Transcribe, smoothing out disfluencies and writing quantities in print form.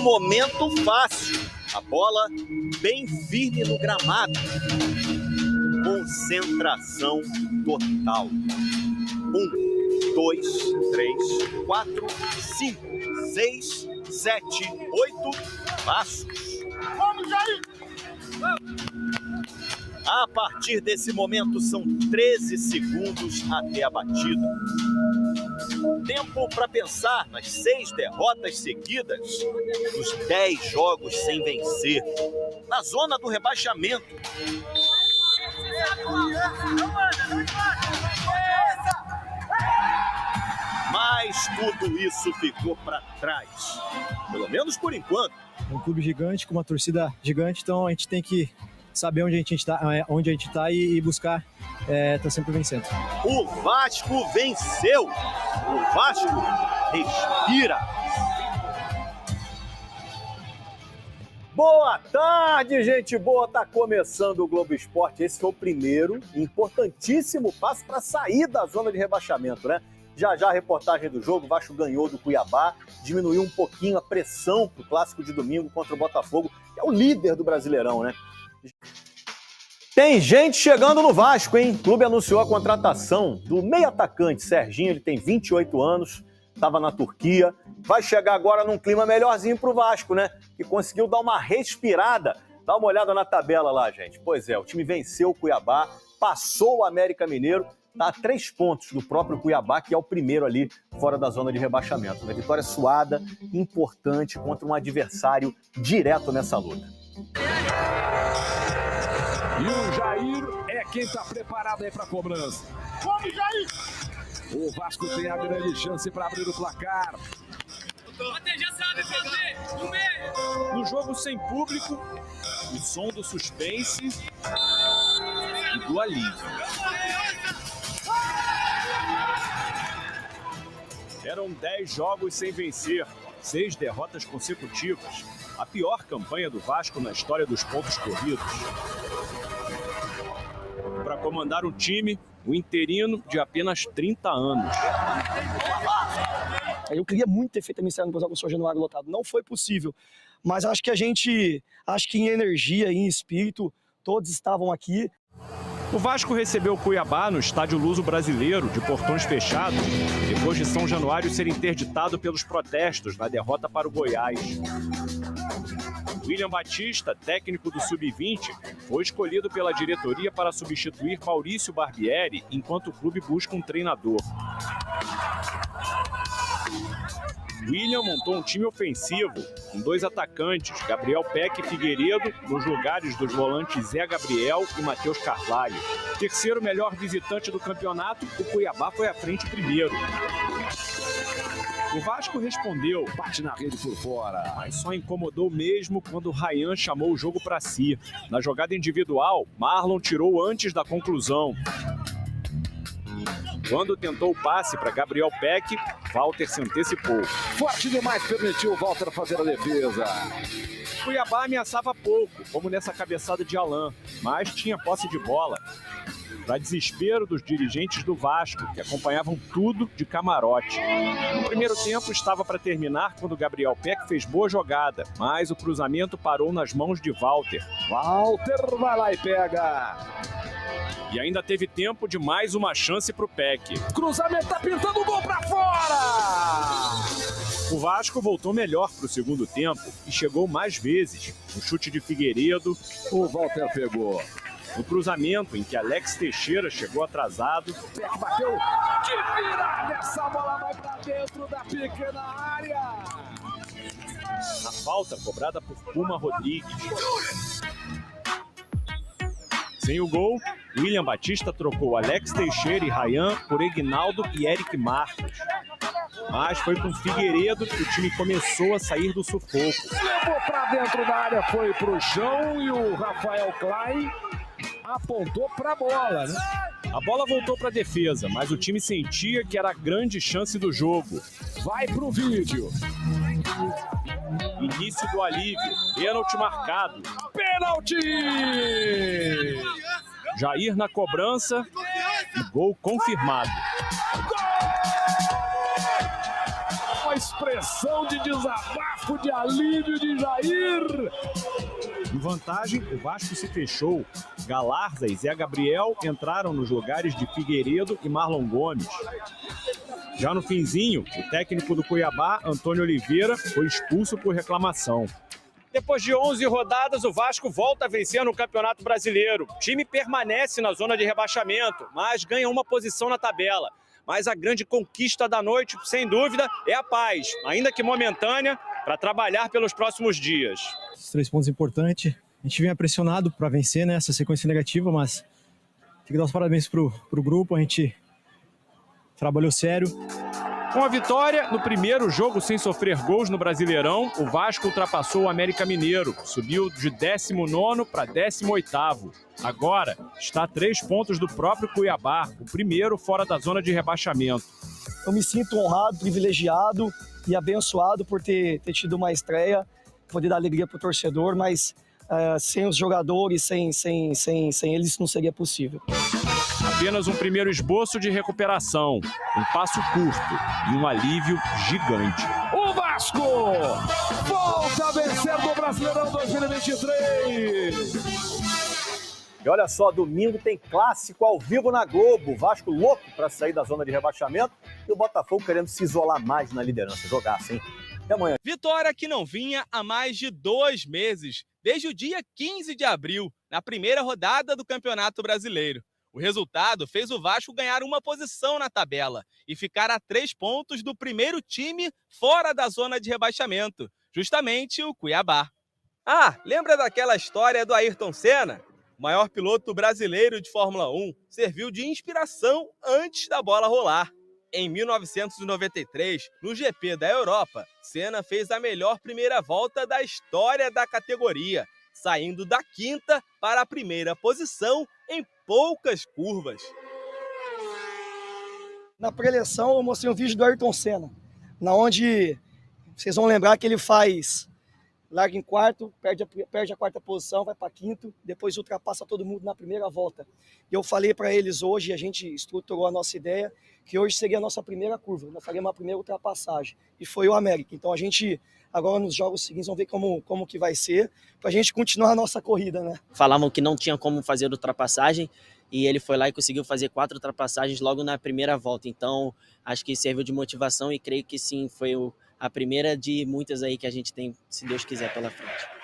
momento fácil. A bola bem firme no gramado. Concentração total. 1, 2, 3, 4, 5, 6, 7, 8 passos. Vamos, Jair! A partir desse momento são 13 segundos até a batida. Tempo para pensar nas 6 derrotas seguidas, nos 10 jogos sem vencer, na zona do rebaixamento. Mas tudo isso ficou para trás, pelo menos por enquanto. É um clube gigante, com uma torcida gigante, então a gente tem que saber onde a gente tá e buscar tá sempre vencendo. O Vasco venceu. O Vasco respira. Boa tarde, gente boa. Tá começando o Globo Esporte. Esse foi o primeiro importantíssimo passo para sair da zona de rebaixamento, né? Já a reportagem do jogo, o Vasco ganhou do Cuiabá, diminuiu um pouquinho a pressão pro clássico de domingo contra o Botafogo, que é o líder do Brasileirão, né? Tem gente chegando no Vasco, hein? O clube anunciou a contratação do meio atacante Serginho, ele tem 28 anos, estava na Turquia, vai chegar agora num clima melhorzinho pro Vasco, né? Que conseguiu dar uma respirada. Dá uma olhada na tabela lá, gente. Pois é, o time venceu o Cuiabá, passou o América Mineiro, está a 3 pontos do próprio Cuiabá, que é o primeiro ali fora da zona de rebaixamento. Uma vitória suada, importante, contra um adversário direto nessa luta. E o Jair é quem está preparado aí para a cobrança. Vamos, Jair! O Vasco tem a grande chance para abrir o placar. Você já sabe fazer, no meio! No jogo sem público, o som do suspense e do alívio. Eram 10 jogos sem vencer, 6 derrotas consecutivas. A pior campanha do Vasco na história dos pontos corridos. Para comandar um time, o interino de apenas 30 anos. Eu queria muito ter feito a missão no São Januário lotado. Não foi possível. Mas acho que em energia, em espírito, todos estavam aqui. O Vasco recebeu o Cuiabá no Estádio Luso Brasileiro, de portões fechados, depois de São Januário ser interditado pelos protestos na derrota para o Goiás. William Batista, técnico do Sub-20, foi escolhido pela diretoria para substituir Maurício Barbieri, enquanto o clube busca um treinador. William montou um time ofensivo, com 2 atacantes, Gabriel Peck e Figueiredo, nos lugares dos volantes Zé Gabriel e Matheus Carvalho. Terceiro melhor visitante do campeonato, o Cuiabá foi à frente primeiro. O Vasco respondeu, bate na rede por fora, mas só incomodou mesmo quando o Rayan chamou o jogo para si. Na jogada individual, Marlon tirou antes da conclusão. Quando tentou o passe para Gabriel Peck, Walter se antecipou. Forte demais, permitiu o Walter fazer a defesa. Cuiabá ameaçava pouco, como nessa cabeçada de Alain, mas tinha posse de bola. Para desespero dos dirigentes do Vasco, que acompanhavam tudo de camarote. No primeiro tempo estava para terminar quando Gabriel Peck fez boa jogada, mas o cruzamento parou nas mãos de Walter. Walter vai lá e pega. E ainda teve tempo de mais uma chance para o Peck. Cruzamento tá pintando o gol para fora! O Vasco voltou melhor para o segundo tempo e chegou mais vezes. Um chute de Figueiredo. O Walter pegou. No cruzamento em que Alex Teixeira chegou atrasado. Peck bateu de virada. Essa bola vai para dentro da pequena área. Na falta cobrada por Puma Rodrigues. Sem o gol, William Batista trocou Alex Teixeira e Rayan por Egnaldo e Eric Marcos. Mas foi com Figueiredo que o time começou a sair do sufoco. Levou para dentro da área, foi pro chão e o Rafael Klein apontou para a bola, né? A bola voltou para a defesa, mas o time sentia que era a grande chance do jogo. Vai pro vídeo. Início do alívio, pênalti marcado. Pênalti! Jair na cobrança e gol confirmado. Uma expressão de desabafo Vasco de alívio de Jair. Em vantagem, o Vasco se fechou. Galarza e Zé Gabriel entraram nos lugares de Figueiredo e Marlon Gomes. Já no finzinho, o técnico do Cuiabá, Antônio Oliveira, foi expulso por reclamação. Depois de 11 rodadas, o Vasco volta a vencer no Campeonato Brasileiro. O time permanece na zona de rebaixamento, mas ganha uma posição na tabela. Mas a grande conquista da noite, sem dúvida, é a paz, ainda que momentânea, para trabalhar pelos próximos dias. Os 3 pontos importantes. A gente vinha pressionado para vencer, né, essa sequência negativa, mas tem que dar os parabéns pro grupo. A gente trabalhou sério. Com a vitória, no primeiro jogo sem sofrer gols no Brasileirão, o Vasco ultrapassou o América Mineiro, subiu de 19º para 18º. Agora, está a 3 pontos do próprio Cuiabá, o primeiro fora da zona de rebaixamento. Eu me sinto honrado, privilegiado e abençoado por ter tido uma estreia, poder dar alegria para o torcedor, mas sem os jogadores, sem eles, isso não seria possível. Apenas um primeiro esboço de recuperação, um passo curto e um alívio gigante. O Vasco volta a vencer no Brasileirão 2023. E olha só, domingo tem clássico ao vivo na Globo. Vasco louco para sair da zona de rebaixamento e o Botafogo querendo se isolar mais na liderança. Jogar assim. Até amanhã. Vitória que não vinha há mais de 2 meses, desde o dia 15 de abril, na primeira rodada do Campeonato Brasileiro. O resultado fez o Vasco ganhar uma posição na tabela e ficar a 3 pontos do primeiro time fora da zona de rebaixamento, justamente o Cuiabá. Ah, lembra daquela história do Ayrton Senna? O maior piloto brasileiro de Fórmula 1 serviu de inspiração antes da bola rolar. Em 1993, no GP da Europa, Senna fez a melhor primeira volta da história da categoria, saindo da 5ª para a primeira posição em poucas curvas. Na pré-eleição eu mostrei um vídeo do Ayrton Senna, onde vocês vão lembrar que ele larga em quarto, perde a 4ª posição, vai para 5º, depois ultrapassa todo mundo na primeira volta. E eu falei para eles hoje, a gente estruturou a nossa ideia, que hoje seria a nossa primeira curva, nós faríamos a primeira ultrapassagem, e foi o América. Então a gente, agora nos jogos seguintes, vamos ver como que vai ser, para a gente continuar a nossa corrida, né? Falavam que não tinha como fazer ultrapassagem, e ele foi lá e conseguiu fazer 4 ultrapassagens logo na primeira volta. Então acho que serviu de motivação e creio que sim, foi a primeira de muitas aí que a gente tem, se Deus quiser, pela frente.